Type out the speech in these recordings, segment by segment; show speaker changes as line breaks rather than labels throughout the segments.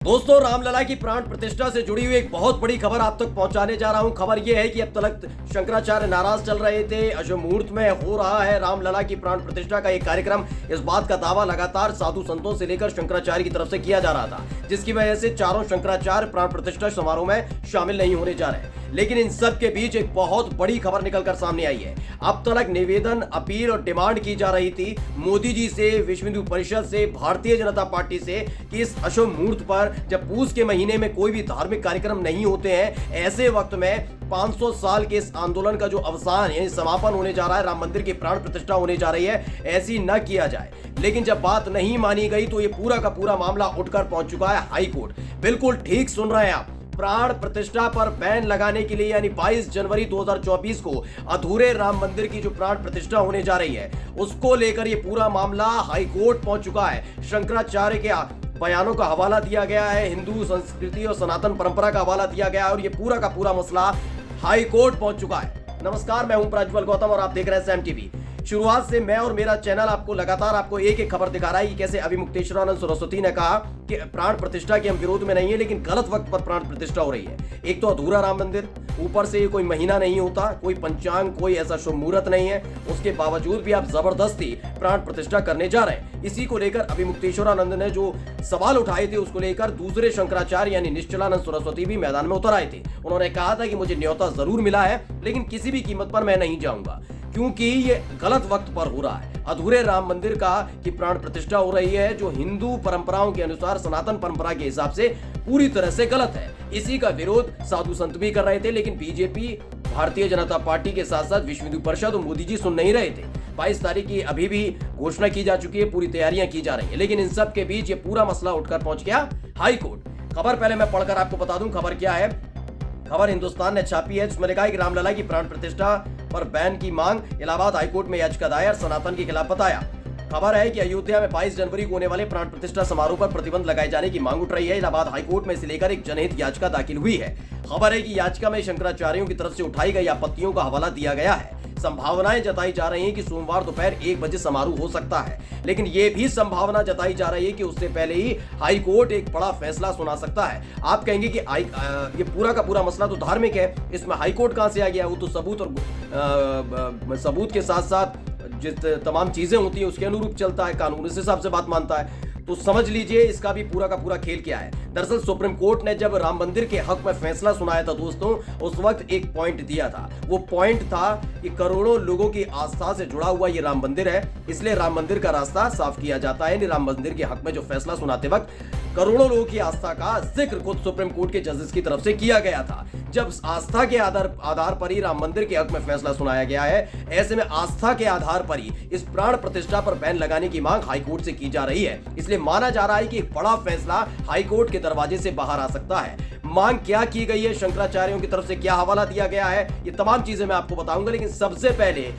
दोस्तों, रामलला की प्राण प्रतिष्ठा से जुड़ी हुई एक बहुत बड़ी खबर आप तक पहुंचाने जा रहा हूं। खबर यह है कि अब तक शंकराचार्य नाराज चल रहे थे। अशुभ मुहूर्त में हो रहा है रामलला की प्राण प्रतिष्ठा का एक कार्यक्रम। इस बात का दावा लगातार साधु संतों से लेकर शंकराचार्य की तरफ से किया जा रहा था, जिसकी वजह से चारों शंकराचार्य प्राण प्रतिष्ठा समारोह में शामिल नहीं होने जा रहे। लेकिन इन सब के बीच एक बहुत बड़ी खबर निकलकर सामने आई है। अब तक निवेदन, अपील और डिमांड की जा रही थी मोदी जी से, विश्व हिंदू परिषद से, भारतीय जनता पार्टी से कि इस अशुभ मुहूर्त पर, जब पूस के महीने में कोई भी धार्मिक कार्यक्रम नहीं होते हैं, ऐसे वक्त में 500 साल के इस आंदोलन का जो अवसान है, समापन होने जा रहा है, राम मंदिर की प्राण प्रतिष्ठा होने जा रही है, ऐसी न किया जाए। लेकिन जब बात नहीं मानी गई तो ये पूरा का पूरा मामला उठकर पहुंच चुका है हाई कोर्ट। बिल्कुल ठीक सुन रहे हैं आप, प्राण प्रतिष्ठा पर बैन लगाने के लिए यानी 22 जनवरी 2024 को अधूरे राम मंदिर की जो प्राण प्रतिष्ठा होने जा रही है, उसको लेकर ये पूरा मामला हाई कोर्ट पहुंच चुका है। शंकराचार्य के बयानों का हवाला दिया गया है, हिंदू संस्कृति और सनातन परंपरा का हवाला दिया गया है और ये पूरा का पूरा मसला हाई कोर्ट पहुंच चुका है। नमस्कार, मैं हूं प्रज्वल गौतम और आप देख रहे हैं सैम टीवी। शुरुआत से मैं और मेरा चैनल आपको लगातार एक एक खबर दिखा रहा है कि कैसे अभिमुक्तेश्वरानंद सरस्वती ने कहा कि प्राण प्रतिष्ठा के हम विरोध में नहीं है, लेकिन गलत वक्त पर प्राण प्रतिष्ठा हो रही है। एक तो अधूरा राम मंदिर, ऊपर से कोई महीना नहीं होता, कोई पंचांग, कोई ऐसा शुभ मुहूर्त नहीं है, उसके बावजूद भी आप जबरदस्ती प्राण प्रतिष्ठा करने जा रहे हैं। इसी को लेकर अभिमुक्तेश्वरानंद ने जो सवाल उठाए थे, उसको लेकर दूसरे शंकराचार्य यानी निश्चलानंद सरस्वती भी मैदान में उतर आए थे। उन्होंने कहा था कि मुझे न्योता जरूर मिला है, लेकिन किसी भी कीमत पर मैं नहीं जाऊंगा, क्योंकि ये गलत वक्त पर हो रहा है। अधूरे राम मंदिर का की प्राण प्रतिष्ठा हो रही है, जो हिंदू परंपराओं के अनुसार, सनातन परंपरा के हिसाब से पूरी तरह से गलत है। इसी का विरोध साधु संत भी कर रहे थे, लेकिन बीजेपी, भारतीय जनता पार्टी के साथ साथ विश्व हिंदू परिषद और मोदी जी सुन नहीं रहे थे। 22 तारीख की अभी भी घोषणा की जा चुकी है, पूरी तैयारियां की जा रही है, लेकिन इन सब के बीच ये पूरा मसला उठकर पहुंच गया हाई कोर्ट। खबर पहले मैं पढ़कर आपको बता दूं, खबर क्या है। खबर हिंदुस्तान ने छापी है, जिसमें लिखा है कि रामलला की प्राण प्रतिष्ठा पर बैन की मांग, इलाहाबाद हाईकोर्ट में याचिका दायर, सनातन के खिलाफ बताया। खबर है कि अयोध्या में 22 जनवरी को होने वाले प्राण प्रतिष्ठा समारोह पर प्रतिबंध लगाए जाने की मांग उठ रही है। इलाहाबाद हाईकोर्ट में इसे लेकर एक जनहित याचिका दाखिल हुई है। खबर है कि याचिका में शंकराचार्यों की तरफ से उठाई गई आपत्तियों का हवाला दिया गया है। संभावनाएं जताई जा रही हैं कि सोमवार दोपहर 1 बजे समारोह हो सकता है, लेकिन यह भी संभावना जताई जा रही है कि उससे पहले ही हाई कोर्ट एक बड़ा फैसला सुना सकता है। आप कहेंगे कि ये पूरा का पूरा मसला तो धार्मिक है, इसमें हाई कोर्ट कहां से आ गया? वो तो सबूत और सबूत के साथ साथ जिस तमाम चीजें होती हैं उसके अनुरूप चलता है, कानून इस हिसाब से बात मानता है। तो समझ लीजिए इसका भी पूरा का पूरा खेल क्या है। दरअसल सुप्रीम कोर्ट ने जब राम मंदिर के हक में फैसला सुनाया था दोस्तों, उस वक्त एक पॉइंट दिया था। वो पॉइंट था कि करोड़ों लोगों की आस्था से जुड़ा हुआ ये राम मंदिर है, इसलिए राम मंदिर का रास्ता साफ किया जाता है। राम मंदिर के हक में जो फैसला सुनाते वक्त करोड़ों लोगों की आस्था का जिक्र खुद सुप्रीम कोर्ट के जजेस की तरफ से किया गया था। जब आस्था के आधार पर ही राम मंदिर के हक में फैसला सुनाया गया है, ऐसे में आस्था के आधार पर ही इस प्राण प्रतिष्ठा पर बैन लगाने की मांग हाईकोर्ट से की जा रही है। इसलिए माना जा रहा है कि एक बड़ा फैसला हाईकोर्ट के दरवाजे से बाहर आ सकता है। मांग क्या की गई है, शंकराचार्यों की तरफ से क्या हवाला दिया गया है, ये तमाम चीजें मैं आपको बताऊंगा। लेकिन सबसे पहले,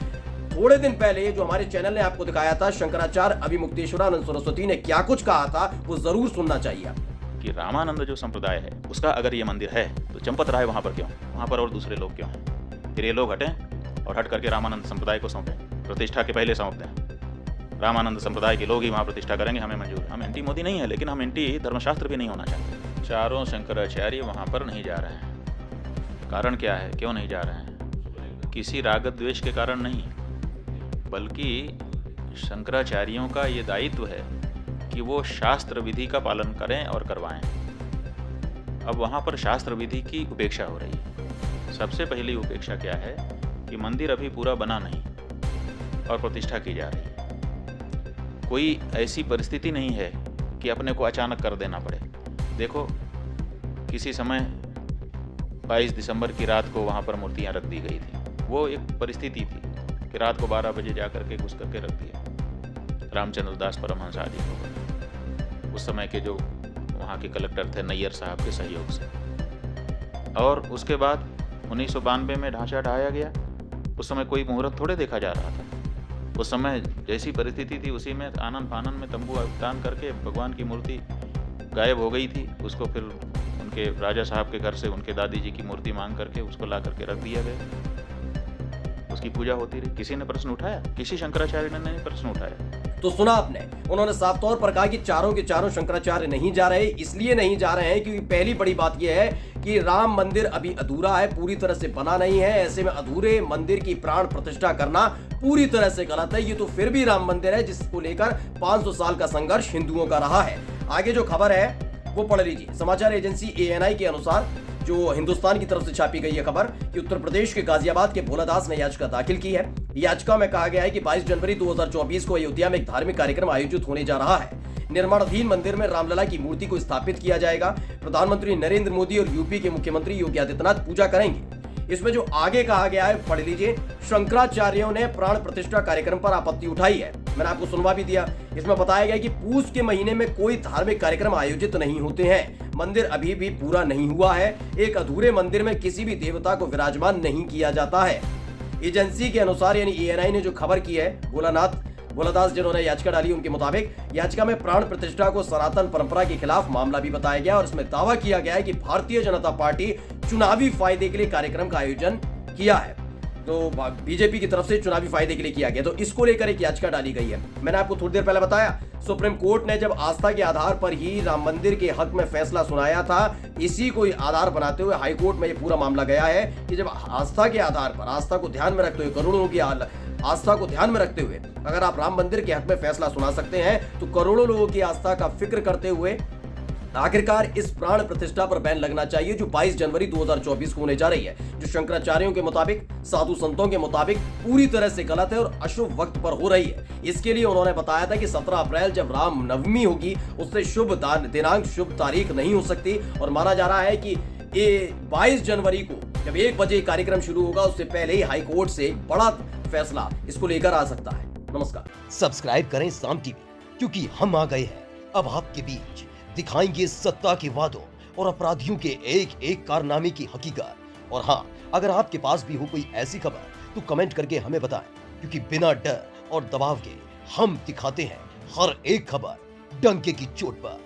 थोड़े दिन पहले जो हमारे चैनल ने आपको दिखाया था, शंकराचार्य अभिमुक्तेश्वरानंद सरस्वती ने क्या कुछ कहा था, वो जरूर सुनना चाहिए।
कि रामानंद जो संप्रदाय है उसका अगर ये मंदिर है तो चंपत राय वहाँ पर क्यों, वहाँ पर और दूसरे लोग क्यों हैं? फिर ये लोग हटें और हट करके रामानंद संप्रदाय को सौंपें, प्रतिष्ठा के पहले सौंप दें। रामानंद संप्रदाय के लोग ही वहाँ प्रतिष्ठा करेंगे, हमें मंजूर। हम एंटी मोदी नहीं है, लेकिन हम एंटी धर्मशास्त्र भी नहीं होना चाहते। चारों शंकराचार्य वहाँ पर नहीं जा रहे हैं। कारण क्या है, क्यों नहीं जा रहे हैं? किसी राग द्वेष के कारण नहीं, बल्कि शंकराचार्यों का ये दायित्व है कि वो शास्त्र विधि का पालन करें और करवाएं। अब वहाँ पर शास्त्र विधि की उपेक्षा हो रही है। सबसे पहली उपेक्षा क्या है कि मंदिर अभी पूरा बना नहीं और प्रतिष्ठा की जा रही है। कोई ऐसी परिस्थिति नहीं है कि अपने को अचानक कर देना पड़े। देखो, किसी समय 22 दिसंबर की रात को वहाँ पर मूर्तियाँ रख दी गई थी। वो एक परिस्थिति थी कि रात को 12 बजे जा करके घुस करके रख दिया रामचंद्र दास परमहंस आदि को। उस समय के जो वहाँ के कलेक्टर थे नैयर साहब के सहयोग से, और उसके बाद 1992 में ढांचा ढाया गया। उस समय कोई मुहूर्त थोड़े देखा जा रहा था। उस समय जैसी परिस्थिति थी उसी में आनन फानन में तंबू तान करके भगवान की मूर्ति गायब हो गई थी। उसको फिर उनके राजा साहब के घर से उनके दादी जी की मूर्ति मांग करके उसको ला करके रख दिया गया। उसकी पूजा होती रही। किसी ने प्रश्न उठाया? किसी शंकराचार्य ने नहीं प्रश्न उठाया।
तो सुना आपने, उन्होंने साफ तौर पर कहा कि चारों के चारों शंकराचार्य नहीं जा रहे। इसलिए नहीं जा रहे हैं क्योंकि पहली बड़ी बात यह है कि राम मंदिर अभी अधूरा है, पूरी तरह से बना नहीं है। ऐसे में अधूरे मंदिर की प्राण प्रतिष्ठा करना पूरी तरह से गलत है। ये तो फिर भी राम मंदिर है जिसको लेकर 500 साल का संघर्ष हिंदुओं का रहा है। आगे जो खबर है वो पढ़ लीजिए। समाचार एजेंसी ANI के अनुसार जो हिंदुस्तान की तरफ से छापी गई है खबर कि उत्तर प्रदेश के गाजियाबाद के भोलादास ने याचिका दाखिल की है। याचिका में कहा गया है कि 22 जनवरी 2024 को अयोध्या में एक धार्मिक कार्यक्रम आयोजित होने जा रहा है। निर्माणाधीन मंदिर में रामलला की मूर्ति को स्थापित किया जाएगा। प्रधानमंत्री नरेंद्र मोदी और यूपी के मुख्यमंत्री योगी आदित्यनाथ पूजा करेंगे। इसमें जो आगे कहा गया है पढ़ लीजिए। शंकराचार्यों ने प्राण प्रतिष्ठा कार्यक्रम पर आपत्ति उठाई है। मैंने आपको सुनवा भी दिया। इसमें बताया गया कि पूस के महीने में कोई धार्मिक कार्यक्रम आयोजित नहीं होते हैं। मंदिर अभी भी पूरा नहीं हुआ है। एक अधूरे मंदिर में किसी भी देवता को विराजमान नहीं किया जाता है। एजेंसी के अनुसार यानी ANI ने जो खबर की है, भोलादास जिन्होंने याचिका डाली, उनके मुताबिक याचिका में प्राण प्रतिष्ठा को सनातन परंपरा के खिलाफ मामला भी बताया गया और इसमें दावा किया गया है कि भारतीय जनता पार्टी चुनावी फायदे के लिए कार्यक्रम का आयोजन किया है। तो बीजेपी की तरफ से चुनावी फायदे के लिए किया गया, तो इसको लेकर एक याचिका डाली गई है। मैंने आपको थोड़ी देर पहले बताया सुप्रीम कोर्ट ने जब आस्था के आधार पर ही राम मंदिर के हक में फैसला सुनाया था, इसी को आधार बनाते हुए हाई कोर्ट में ये पूरा मामला गया है कि जब आस्था के आधार पर, आस्था को ध्यान में रखते हुए, करोड़ों की आस्था को ध्यान में रखते हुए अगर आप राम मंदिर के हक में फैसला सुना सकते हैं तो करोड़ों लोगों की आस्था का फिक्र करते हुए आखिरकार इस प्राण प्रतिष्ठा पर बैन लगना चाहिए जो 22 जनवरी 2024 को होने जा रही है, जो शंकराचार्यों के मुताबिक, साधु संतों के मुताबिक पूरी तरह से गलत है और अशुभ वक्त पर हो रही है। इसके लिए उन्होंने बताया था कि 17 अप्रैल जब राम नवमी होगी उससे शुभ दिनांक, शुभ तारीख नहीं हो सकती और माना जा रहा है कि 22 जनवरी को जब 1 बजे कार्यक्रम शुरू होगा उससे पहले ही हाई कोर्ट से बड़ा फैसला इसको लेकर आ सकता है। नमस्कार।
सब्सक्राइब करें साम टीवी, क्योंकि हम आ गए हैं अब आपके बीच, दिखाएंगे सत्ता के वादों और अपराधियों के एक एक कारनामे की हकीकत। और हाँ, अगर आपके पास भी हो कोई ऐसी खबर तो कमेंट करके हमें बताएं, क्योंकि बिना डर और दबाव के हम दिखाते हैं हर एक खबर डंके की चोट पर।